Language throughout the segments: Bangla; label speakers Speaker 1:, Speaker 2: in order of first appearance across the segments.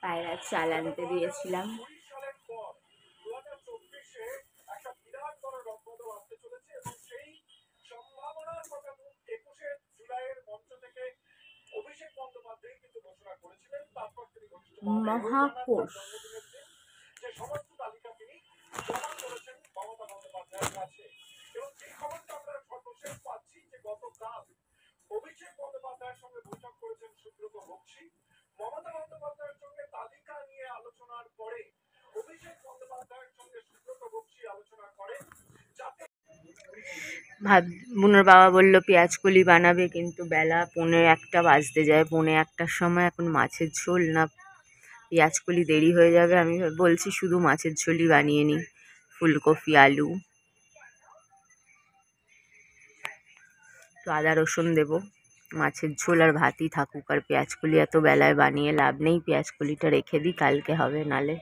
Speaker 1: পায়রা চাল আনতে দিয়েছিলাম। মহাকোষ বুনোর বাবা বললো পেঁয়াজকলি বানাবে, কিন্তু বেলা 1:45 বাজতে যায়। 1:45টার সময় এখন মাছের ঝোল না পেঁয়াজকলি দেরি হয়ে যাবে। আমি বলছি শুধু মাছের ঝোলই বানিয়ে নিই, ফুলকপি আলু তো আদা রসুন দেবো, মাছের ঝোল আর ভাতই থাকুক। আর পেঁয়াজকলি এত বেলায় বানিয়ে লাভ নেই, পেঁয়াজকলিটা রেখে দিই, কালকে হবে নালে।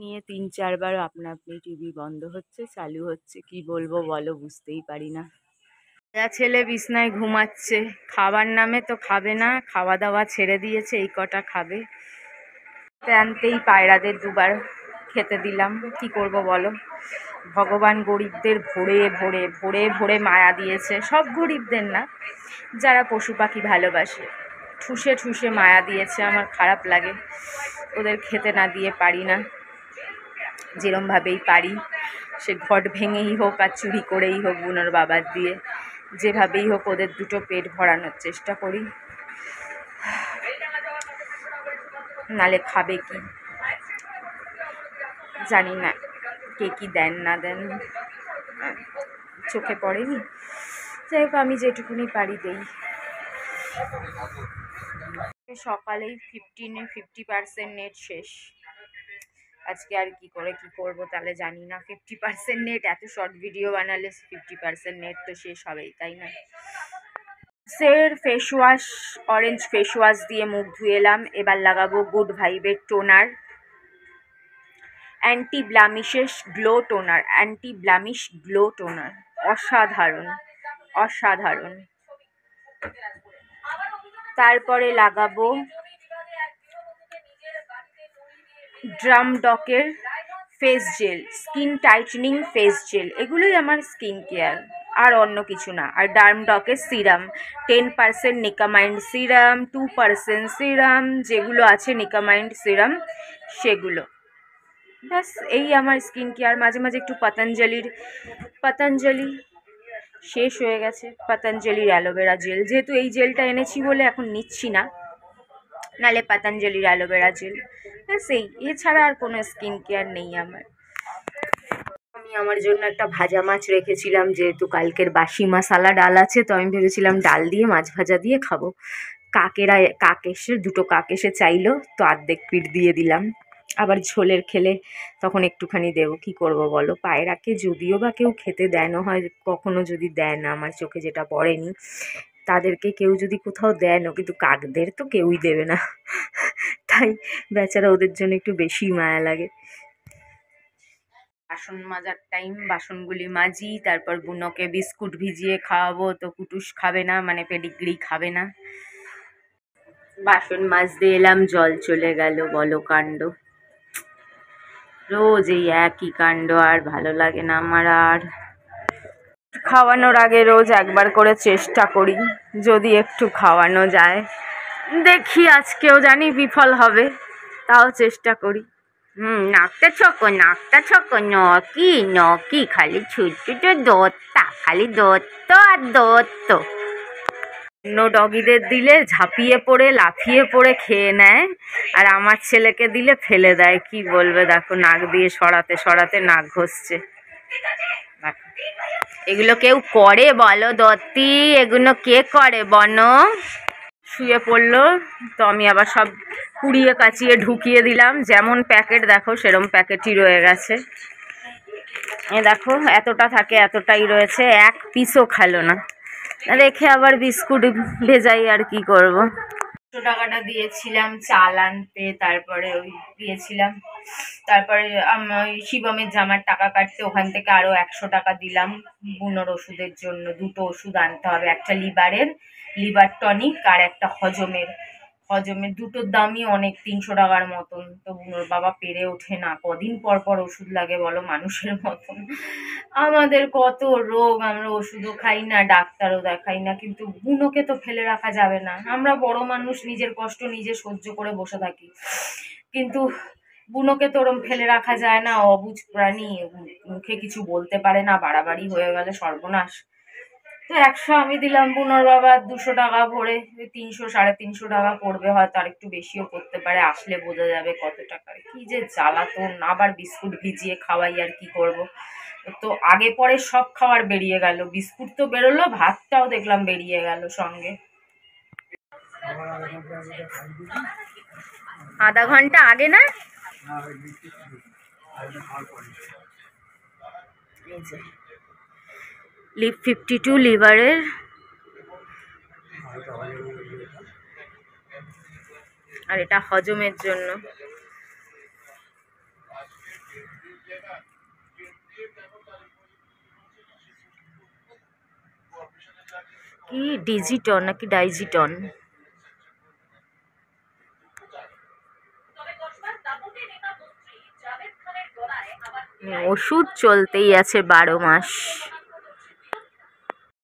Speaker 1: নিয়ে 3-4 বার আপনা আপনি টিভি বন্ধ হচ্ছে, চালু হচ্ছে, কি বলবো বলো, বুঝতেই পারি না। ছেলে বিছনায় ঘুমাচ্ছে, খাবার নামে তো খাবে না, খাওয়া দাওয়া ছেড়ে দিয়েছে, এই কটা খাবে। আনতেই পায়রাদের 2বার খেতে দিলাম, কি করব বলো। ভগবান গরিবদের ভরে ভরে ভরে ভরে মায়া দিয়েছে, সব গরিবদের না, যারা পশু পাখি ভালোবাসে ঠুসে ঠুসে মায়া দিয়েছে। আমার খারাপ লাগে, ওদের খেতে না দিয়ে পারি না। যেরমভাবেই পারি, সে ঘট ভেঙেই হোক আর চুরি করেই হোক, বুনোর বাবার দিয়ে যেভাবেই হোক ওদের দুটো পেট ভরানোর চেষ্টা করি, নালে খাবে কি জানি না। কে কি দেন না দেন চোখে পড়েনি, যাই হোক আমি যেটুকুনি পারি দেই। সকালেই 50% নেট শেষ। আজকে আর কি করে কি করবো তাহলে জানি না। 50% নেট, এত শর্ট ভিডিও বানালে 50% নেট তো শেষ হবেই, তাই না। Face wash, orange face wash দিয়ে মুখ ধুয়ে এলাম। এবার লাগাবো গুড ভাইবের toner, anti blemishes glow toner, anti blemish glow toner, অসাধারণ অসাধারণ। তারপরে লাগাবো ড্রাম ডকের face gel, skin tightening face gel, এগুলোই আমার স্কিন কেয়ার, আর অন্য কিছু না। আর ডার্ম ডকের সিরাম, 10% নিকামাইন্ড সিরাম, 2% সিরাম, যেগুলো আছে নিকামাইন্ড সিরাম সেগুলো, ব্যাস এই আমার স্কিন কেয়ার। মাঝে মাঝে একটু পতঞ্জলি শেষ হয়ে গেছে, পতঞ্জলির অ্যালোভেরা জেল, যেহেতু এই জেলটা এনেছি বলে এখন নিচ্ছি না, নালে পতঞ্জলির অ্যালোভেরা জেল, ব্যাস এই, এছাড়া আর কোনো স্কিন কেয়ার নেই আমার। আমি আমার জন্য একটা ভাজা মাছ রেখেছিলাম, যেহেতু কালকের বাসি মশালা ডাল আছে, তো আমি ভেবেছিলাম ডাল দিয়ে মাছ ভাজা দিয়ে খাবো। কাক এসে 2টো কাক এসে চাইলো, তো অর্ধেক পিঠ দিয়ে দিলাম। আবার ঝোলের খেলে তখন একটুখানি দেবো, কি করব বলো। পায়রাকে যদিও বা কেউ খেতে দেয় না হয়, কখনো যদি দেয় না, আমার চোখে যেটা পড়েনি, তাদেরকে কেউ যদি কোথাও দেয় না, কিন্তু কাকদের তো কেউই দেবে না, তাই বেচারা ওদের জন্য একটু বেশি মায়া লাগে। বাসন মাজার টাইম, বাসনগুলি মাজি, তারপর বুনোকে বিস্কুট ভিজিয়ে খাওয়াবো, তো কুটুস খাবে না, মানে পেডিগ্রি খাবে না। বাসন মাজতে এলাম, জল চলে গেল, বলো কাণ্ড। রোজ এই একই কাণ্ড, আর ভালো লাগে না আমার। আর খাওয়ানোর আগে রোজ একবার করে চেষ্টা করি যদি একটু খাওয়ানো যায়, দেখি আজকেও জানি বিফল হবে, তাও চেষ্টা করি। নাকটা ছক নকি খালি ছোট্ট দত্তা, খালি দত্ত আর দত্ত। অন্য ডগিদের দিলে ঝাঁপিয়ে পড়ে লাফিয়ে পড়ে খেয়ে নেয়, আর আমার ছেলেকে দিলে ফেলে দেয়। কি বলবে, দেখো নাক দিয়ে সরাতে সরাতে নাক ঘষছে। এগুলো কেউ করে বলো দত্তি, এগুলো কে করে বনো। শুয়ে পড়লো, তো আমি আবার সব কুড়িয়ে কাচিয়ে ঢুকিয়ে দিলাম। যেমন প্যাকেট দেখো সেরম প্যাকেটই রয়ে গেছে। এ দেখো এতটা থাকে, এতটাই রয়েছে, এক পিসও খেলো না। রেখে আবার বিস্কুট ভেজাই, আর কি করব। টাকাটা দিয়েছিলাম চাল আনতে, তারপরে ওই দিয়েছিলাম, তারপরে ওই শিবমের জামার টাকা কাটতে ওখান থেকে আরো 100 টাকা দিলাম বুনোর ওষুধের জন্য। 2টো ওষুধ আনতে হবে, একটা লিভার টনিক আর একটা হজমের। দুটোর দামই অনেক, 300 টাকার মতন। তো বুনোর বাবা পেরে ওঠে না, কদিন পর পর ওষুধ লাগে বলো মানুষের মতন। আমাদের কত রোগ, আমরা ওষুধও খাই না, ডাক্তারও দেখাই না, কিন্তু বুনোকে তো ফেলে রাখা যাবে না। আমরা বড় মানুষ নিজের কষ্ট নিজে সহ্য করে বসে থাকি, কিন্তু বুনোকে তো ওরম ফেলে রাখা যায় না। অবুঝ প্রাণী, মুখে কিছু বলতে পারে না, বাড়াবাড়ি হয়ে গেলে সর্বনাশ। তো 100 আমি দিলাম, বুনোর বাবা 200 টাকা ভরে 300 350 টাকা পড়বে, হয়তো আর একটু বেশিও করতে পারে, আসলে বোঝা যাবে কত টাকা। কি যে জ্বালাতন, আবার বিস্কুট ভিজিয়ে খাওয়াই, আর কি করব। তো আগে পরে সব খাবার বেরিয়ে গেল, বিস্কুট তো বেরোলো, ভাতটাও দেখলাম বেরিয়ে গেল সঙ্গে। আধা ঘন্টা আগে না, লিভ 52 লিভারের, আর এটা হজমের জন্য। কি ডিজিটন নাকি ডাইজিটন? ওষুধ চলতেই আছে 12 মাস।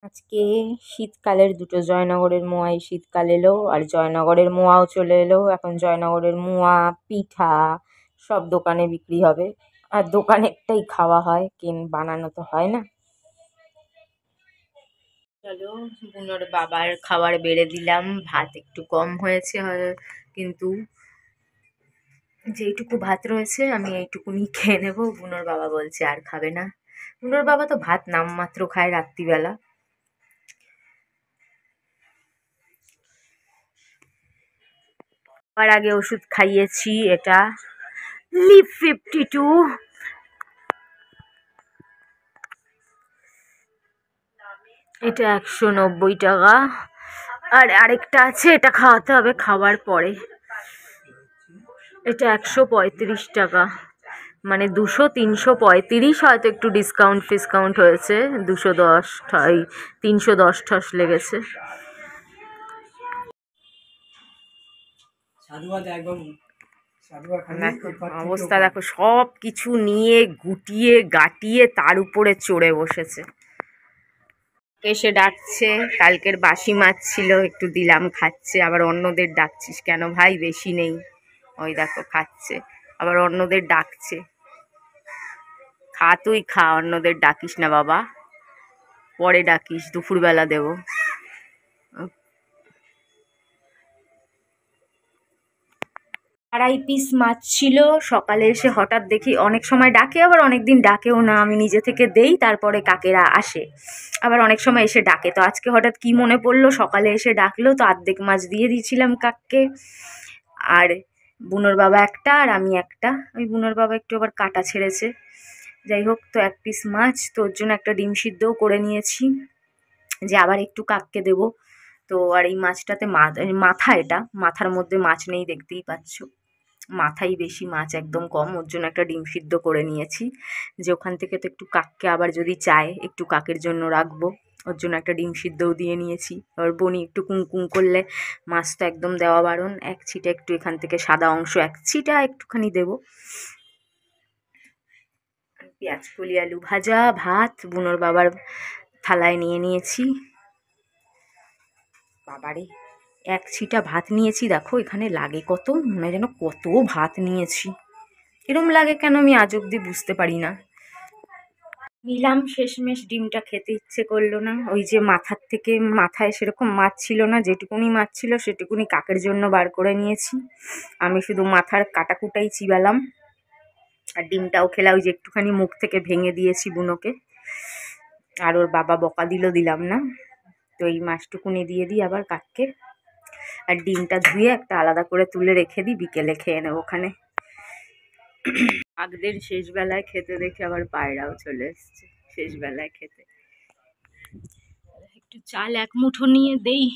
Speaker 1: আজকে শীতকালের 2টো জয়নগরের মোয়াই শীতকাল এলো, আর জয়নগরের মোয়াও চলে এলো। এখন জয়নগরের মোয়া, পিঠা সব দোকানে বিক্রি হবে, আর দোকানেরটাই খাওয়া হয়, বানানো তো হয় না। চলো, বুনোর বাবার খাবার বেড়ে দিলাম। ভাত একটু কম হয়েছে কিন্তু যেইটুকু ভাত রয়েছে আমি এইটুকুনি খেয়ে নেবো। বুনোর বাবা বলছে আর খাবে না। বুনোর বাবা তো ভাত নামমাত্র খায় রাত্রিবেলা। আর আগে ওষুধ খাইয়েছি, এটা লিভ 52, এটা 190 টাকা। আর আরেকটা আছে, এটা খাওয়াতে হবে খাওয়ার পরে, এটা 135 টাকা। মানে 200 335, হয়তো একটু ডিসকাউন্ট হয়েছে, 210 310 লেগেছে। অবস্থা দেখো, সব কিছু নিয়ে গুটিয়ে গাটিয়ে তার উপরে চড়ে বসেছে। এসে ডাকছে, কালকের বাসি মাছ ছিল একটু দিলাম, খাচ্ছে। আবার অন্যদের ডাকছিস কেন ভাই, বেশি নেই। ওই দেখো খাচ্ছে, আবার অন্যদের ডাকছে। খা, তুই খা, অন্যদের ডাকিস না বাবা, পরে ডাকিস, দুপুরবেলা দেবো। 2.5 পিস মাছ ছিল। সকালে এসে হঠাৎ দেখি, অনেক সময় ডাকে আবার অনেক দিন ডাকেও না, আমি নিজে থেকে দেই, তারপরে কাকেরা আসে। আবার অনেক সময় এসে ডাকে, তো আজকে হঠাৎ কি মনে পড়লো, সকালে এসে ডাকলো, তো অর্ধেক মাছ দিয়ে দিয়েছিলাম কাককে। আর বুনোর বাবা একটা, আর আমি একটা। ওই বুনোর বাবা একটু আবার কাটা ছেড়েছে, যাই হোক। তো 1 পিস মাছ, তো ওর জন্য একটা ডিম সিদ্ধও করে নিয়েছি, যে আবার একটু কাককে দেবো। তো আর এই মাছটাতে মাথা, এটা মাথার মধ্যে মাছ নেই, দেখতেই পাচ্ছ, মাথাই বেশি, মাছ একদম কম। ওর জন্য একটা ডিম সিদ্ধ করে নিয়েছি, যে ওখান থেকে তো একটু কাককে আবার যদি চায় একটু কাকের জন্য রাখবো, ওর জন্য একটা ডিম সিদ্ধও দিয়ে নিয়েছি। আর বনি একটু কুঁকুঁ করলে, মাছ তো একদম দেওয়া বারণ, এক ছিটা একটু এখান থেকে সাদা অংশ এক ছিটা একটুখানি দেবো। পেঁয়াজ কলি আলু ভাজা, ভাত বুনোর বাবার থালায় নিয়ে নিয়েছি। বাবারে, 1 ছিটা ভাত নিয়েছি, দেখো এখানে লাগে কত, মনে হয় যেন কত ভাত নিয়েছি। এরম লাগে কেন আমি আজ অব্দি বুঝতে পারি না। নিলাম, শেষমেশ ডিমটা খেতে ইচ্ছে করলো না। ওই যে মাথার থেকে, মাথায় সেরকম মাছ ছিল না, যেটুকুনি মাছ ছিল সেটুকুনি কাকের জন্য বার করে নিয়েছি। আমি শুধু মাথার কাটাকুটাই চিবালাম, আর ডিমটাও খেলাম, ওই যে একটুখানি মুখ থেকে ভেঙে দিয়েছি বুনোকে। আর ওর বাবা বকা দিলাম না, তো এই মাছটুকুনি দিয়ে দিই আবার কাককে। আর ডিমটা ধুয়ে একটা আলাদা করে তুলে রেখে দিই, বিকেলে খেয়ে নেব ওখানে। কাকদের শেষ বেলায় খেতে দেখে আবার পায়রাও চলে এসছে শেষ বেলায় খেতে। একটু চাল 1 মুঠো নিয়ে দেই।